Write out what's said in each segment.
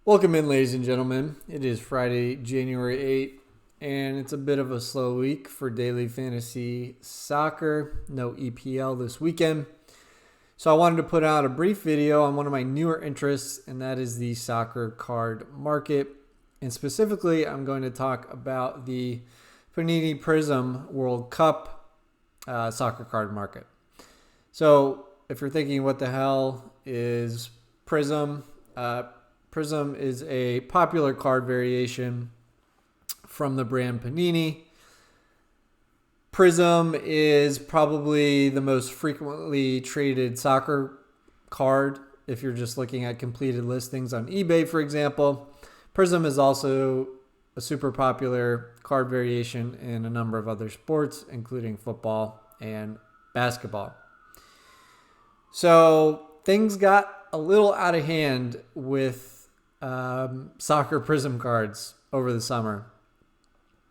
Welcome in, ladies and gentlemen. It is Friday, January 8th, and it's a bit of a slow week for daily fantasy soccer. No EPL this weekend. So I wanted to put out a brief video on one of my newer interests, and that is the soccer card market. And specifically, I'm going to talk about the Panini Prizm World Cup soccer card market. So if you're thinking, what the hell is Prizm? Prizm is a popular card variation from the brand Panini. Prizm is probably the most frequently traded soccer card if you're just looking at completed listings on eBay, for example. Prizm is also a super popular card variation in a number of other sports, including football and basketball. So things got a little out of hand with soccer Prizm cards over the summer.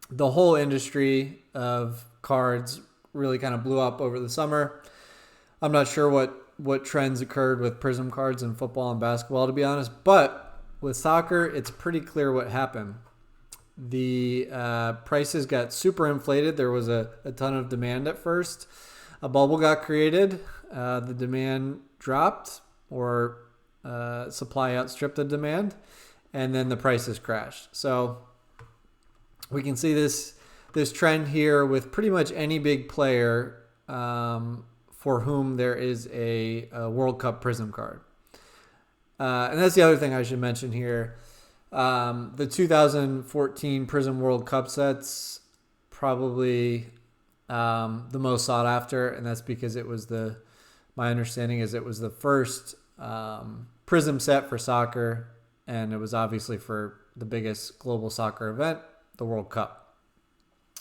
The whole industry of cards really kind of blew up over the summer. I'm not sure what trends occurred with Prizm cards in football and basketball, to be honest, but with soccer, it's pretty clear what happened. The prices got super inflated. There was a ton of demand at first. A bubble got created. The demand dropped, or supply outstripped the demand, and then the prices crashed. So we can see this trend here with pretty much any big player for whom there is a World Cup Prizm card. And that's the other thing I should mention here. The 2014 Prizm World Cup sets probably the most sought after, and that's because my understanding is it was the first Prizm set for soccer, and it was obviously for the biggest global soccer event, the World Cup.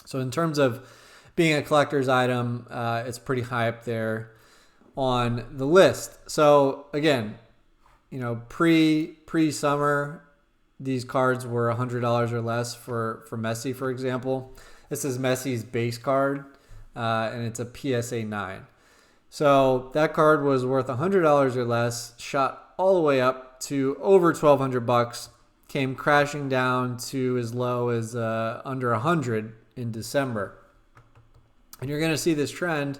So in terms of being a collector's item, it's pretty high up there on the list. So again, pre-summer, these cards were $100 or less for Messi, for example. This is Messi's base card, and it's a PSA 9. So that card was worth $100 or less, shot all the way up to over $1,200, came crashing down to as low as under $100 in December. And you're going to see this trend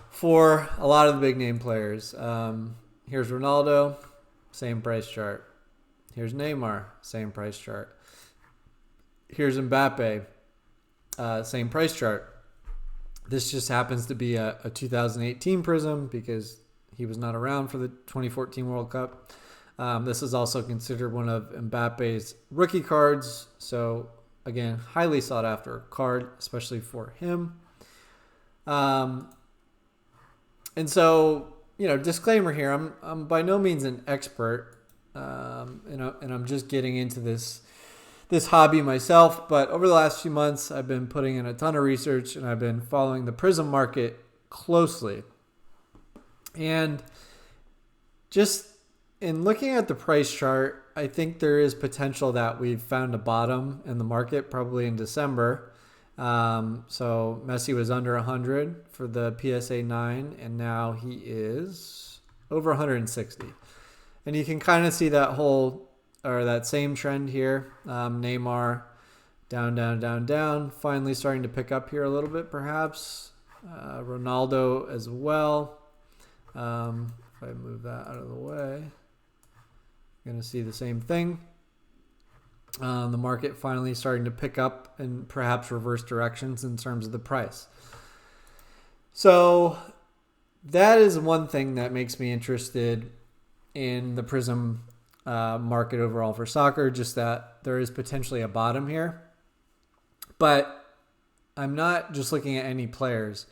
for a lot of the big name players. Here's Ronaldo, same price chart. Here's Neymar, same price chart. Here's Mbappe, same price chart. This just happens to be a 2018 Prizm because he was not around for the 2014 World Cup. This is also considered one of Mbappe's rookie cards. So, again, highly sought after card, especially for him. And so, disclaimer here, I'm by no means an expert, and I'm just getting into this hobby myself, but over the last few months, I've been putting in a ton of research, and I've been following the Prizm market closely. And just in looking at the price chart, I think there is potential that we've found a bottom in the market, probably in December. So Messi was under 100 for the PSA 9, and now he is over 160. And you can kind of see that same trend here. Neymar down, finally starting to pick up here a little bit, perhaps. Ronaldo as well. If I move that out of the way, you're going to see the same thing. The market finally starting to pick up and perhaps reverse directions in terms of the price. So that is one thing that makes me interested in the Prizm market overall for soccer, just that there is potentially a bottom here. But I'm not just looking at any players.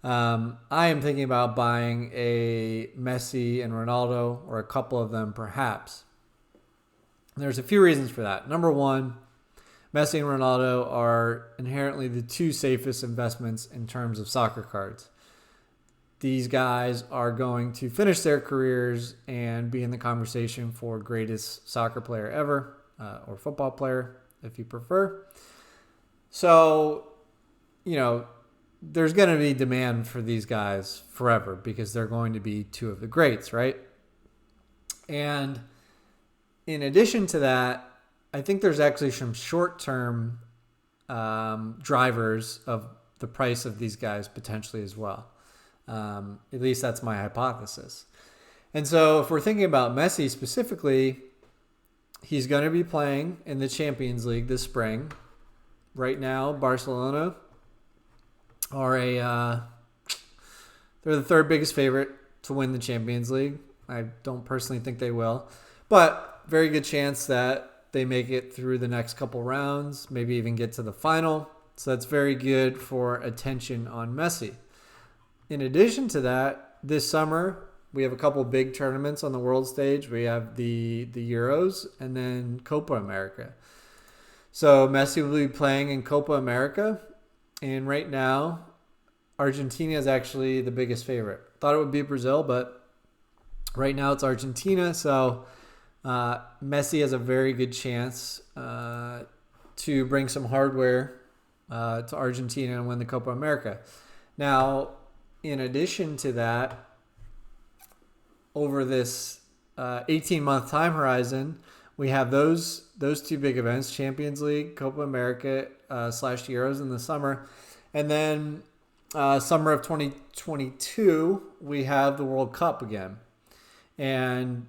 I am thinking about buying a Messi and Ronaldo, or a couple of them perhaps. There's a few reasons for that. Number one, Messi and Ronaldo are inherently the two safest investments in terms of soccer cards. These guys are going to finish their careers and be in the conversation for greatest soccer player ever, or football player, if you prefer. So, there's going to be demand for these guys forever because they're going to be two of the greats, right? And in addition to that, I think there's actually some short-term drivers of the price of these guys potentially as well. At least that's my hypothesis. And so if we're thinking about Messi specifically, he's going to be playing in the Champions League this spring. Right now, Barcelona are they're the third biggest favorite to win the Champions League. I don't personally think they will, but very good chance that they make it through the next couple rounds, maybe even get to the final. So that's very good for attention on Messi. In addition to that, this summer, we have a couple big tournaments on the world stage. We have the Euros and then Copa America. So Messi will be playing in Copa America. And right now, Argentina is actually the biggest favorite. Thought it would be Brazil, but right now it's Argentina. So Messi has a very good chance to bring some hardware to Argentina and win the Copa America. Now, in addition to that, over this 18-month time horizon, we have those two big events, Champions League, Copa America / Euros in the summer. And then summer of 2022, we have the World Cup again. And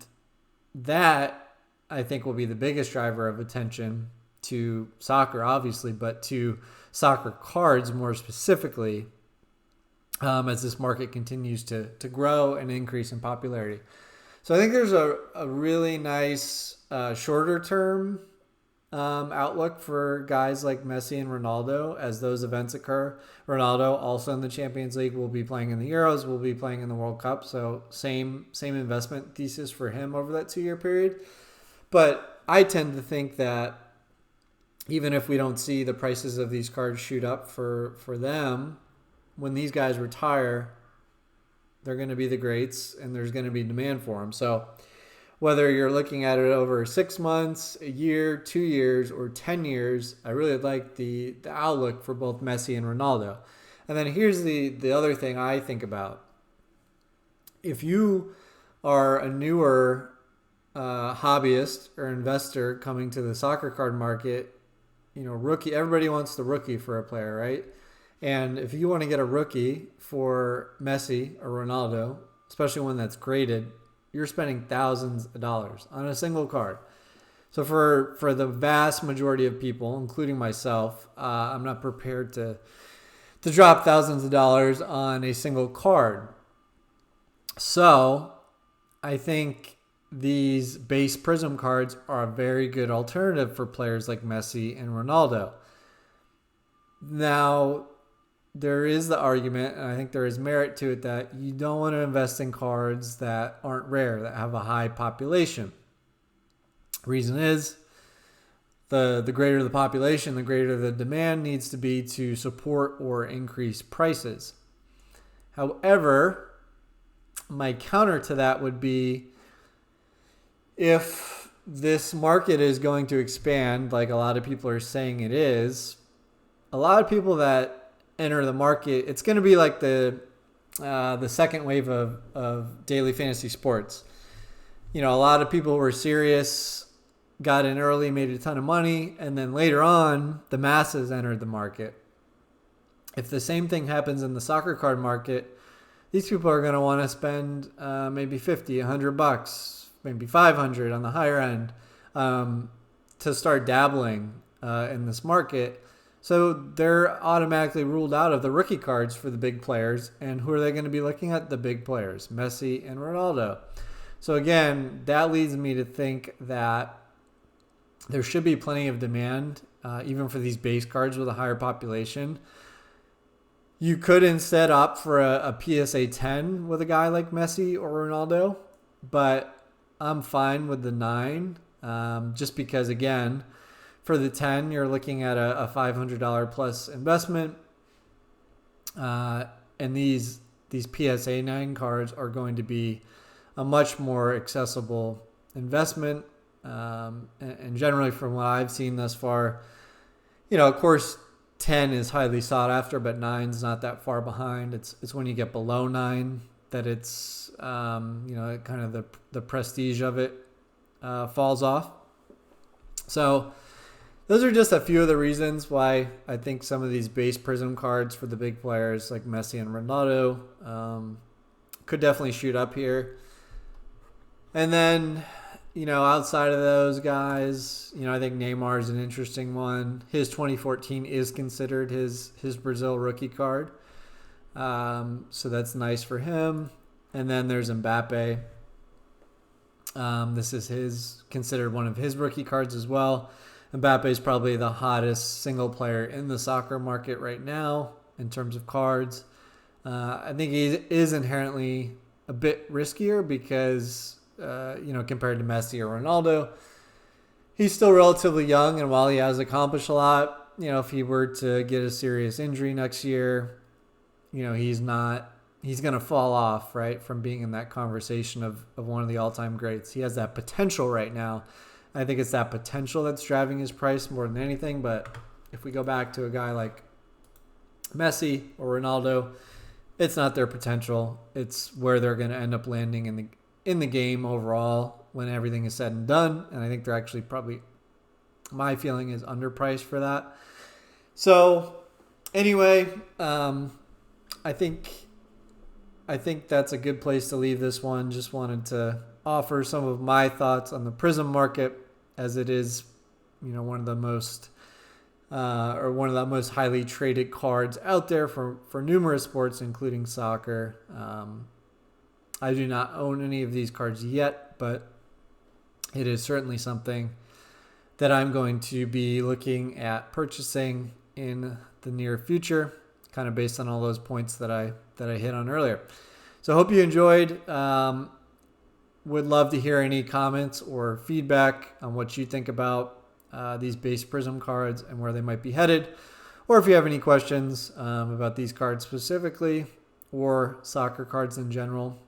that, I think, will be the biggest driver of attention to soccer, obviously, but to soccer cards more specifically, as this market continues to grow and increase in popularity. So I think there's a really nice shorter term outlook for guys like Messi and Ronaldo as those events occur. Ronaldo also in the Champions League, will be playing in the Euros, will be playing in the World Cup. So same investment thesis for him over that 2-year period. But I tend to think that even if we don't see the prices of these cards shoot up for them, when these guys retire, they're going to be the greats and there's going to be demand for them. So whether you're looking at it over 6 months, a year, 2 years, or 10 years, I really like the outlook for both Messi and Ronaldo. And then here's the other thing I think about. If you are a newer hobbyist or investor coming to the soccer card market, rookie, everybody wants the rookie for a player, right? And if you want to get a rookie for Messi or Ronaldo, especially one that's graded, you're spending thousands of dollars on a single card. So for the vast majority of people, including myself, I'm not prepared to drop thousands of dollars on a single card. So I think these base Prizm cards are a very good alternative for players like Messi and Ronaldo. Now, there is the argument, and I think there is merit to it, that you don't want to invest in cards that aren't rare, that have a high population. Reason is, the greater the population, the greater the demand needs to be to support or increase prices. However, my counter to that would be, if this market is going to expand, like a lot of people are saying it is, a lot of people that enter the market, it's going to be like the second wave of daily fantasy sports. A lot of people were serious, got in early, made a ton of money, and then later on, the masses entered the market. If the same thing happens in the soccer card market, these people are going to want to spend maybe $50, $100, maybe $500 on the higher end to start dabbling in this market. So they're automatically ruled out of the rookie cards for the big players. And who are they going to be looking at? The big players, Messi and Ronaldo. So again, that leads me to think that there should be plenty of demand, even for these base cards with a higher population. You could instead opt for a PSA 10 with a guy like Messi or Ronaldo, but I'm fine with the 9, just because, again, for the 10, you're looking at a $500 plus investment. And these PSA 9 cards are going to be a much more accessible investment. And generally, from what I've seen thus far, of course, 10 is highly sought after, but 9 is not that far behind. It's when you get below 9 that it's, kind of the prestige of it falls off. So those are just a few of the reasons why I think some of these base Prizm cards for the big players like Messi and Ronaldo could definitely shoot up here. And then, outside of those guys, I think Neymar is an interesting one. His 2014 is considered his Brazil rookie card. So that's nice for him. And then there's Mbappe. This is considered one of his rookie cards as well. Mbappe is probably the hottest single player in the soccer market right now in terms of cards. I think he is inherently a bit riskier because, compared to Messi or Ronaldo, he's still relatively young. And while he has accomplished a lot, if he were to get a serious injury next year, he's going to fall off, right, from being in that conversation of one of the all-time greats. He has that potential right now. I think it's that potential that's driving his price more than anything. But if we go back to a guy like Messi or Ronaldo, it's not their potential. It's where they're going to end up landing in the game overall when everything is said and done. And I think they're actually probably, my feeling is underpriced for that. So anyway, I think that's a good place to leave this one. Just wanted to offer some of my thoughts on the Prizm market, as it is, one of the most highly traded cards out there for numerous sports, including soccer. I do not own any of these cards yet, but it is certainly something that I'm going to be looking at purchasing in the near future, kind of based on all those points that I hit on earlier. So I hope you enjoyed. Would love to hear any comments or feedback on what you think about these base Prizm cards and where they might be headed. Or if you have any questions about these cards specifically or soccer cards in general.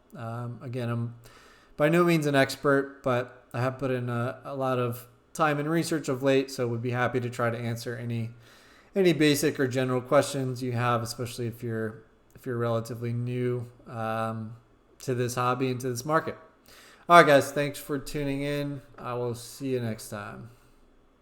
Again, I'm by no means an expert, but I have put in a lot of time and research of late, so would be happy to try to answer any basic or general questions you have, especially if you're relatively new to this hobby and to this market. All right, guys, thanks for tuning in. I will see you next time.